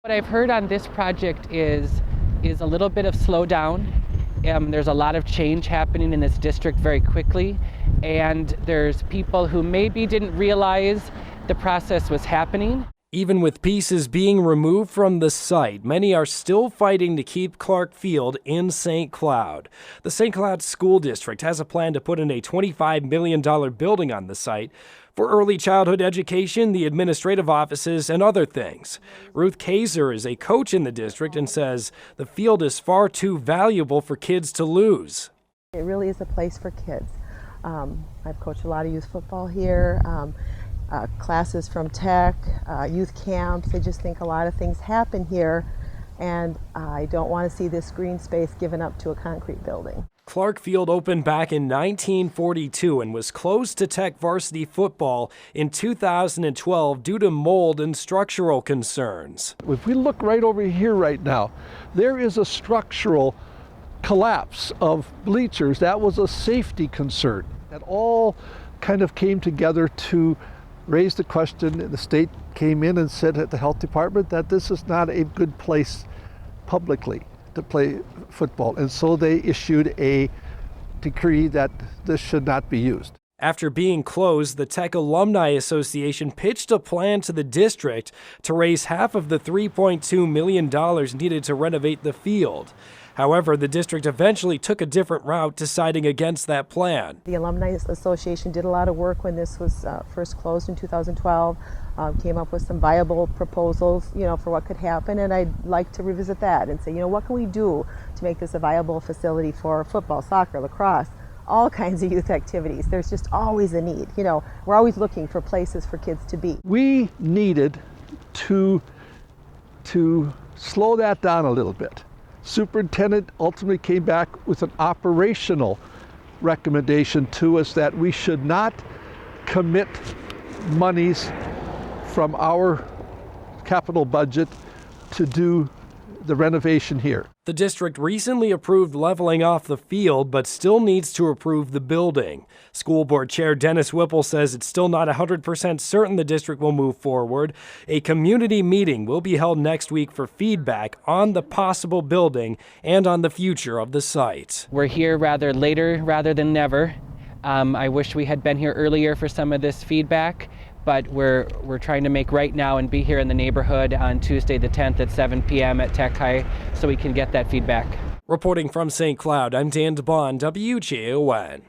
What I've heard on this project is a little bit of slowdown. There's a lot of change happening in this district very quickly, and there's people who maybe didn't realize the process was happening. Even with pieces being removed from the site, many are still fighting to keep Clark Field in St. Cloud. The St. Cloud School District has a plan to put in a $25 million building on the site for early childhood education, the administrative offices, and other things. Ruth Kaiser is a coach in the district and says the field is far too valuable for kids to lose. It really is a place for kids. I've coached a lot of youth football here. Classes from tech, youth camps. I just think a lot of things happen here, and I don't want to see this green space given up to a concrete building. Clark Field opened back in 1942 and was closed to Tech varsity football in 2012 due to mold and structural concerns. If we look right over here right now, there is a structural collapse of bleachers. That was a safety concern. That all kind of came together to raise the question. The state came in and said at the health department that this is not a good place publicly to play football, and so they issued a decree that this should not be used. After being closed, the Tech Alumni Association pitched a plan to the district to raise half of the $3.2 million needed to renovate the field. However, the district eventually took a different route, deciding against that plan. The Alumni Association did a lot of work when this was first closed in 2012, came up with some viable proposals, for what could happen, and I'd like to revisit that and say, what can we do to make this a viable facility for football, soccer, lacrosse, all kinds of youth activities. There's just always a need. We're always looking for places for kids to be. We needed to slow that down a little bit. Superintendent ultimately came back with an operational recommendation to us that we should not commit monies from our capital budget to do the renovation here. The district recently approved leveling off the field, but still needs to approve the building. School Board Chair Dennis Whipple says it's still not 100% certain the district will move forward. A community meeting will be held next week for feedback on the possible building and on the future of the site. We're here rather later rather than never. I wish we had been here earlier for some of this feedback, but we're trying to make right now and be here in the neighborhood on Tuesday the 10th at 7 p.m. at Tech High so we can get that feedback. Reporting from St. Cloud, I'm Dan DeBon, WJON.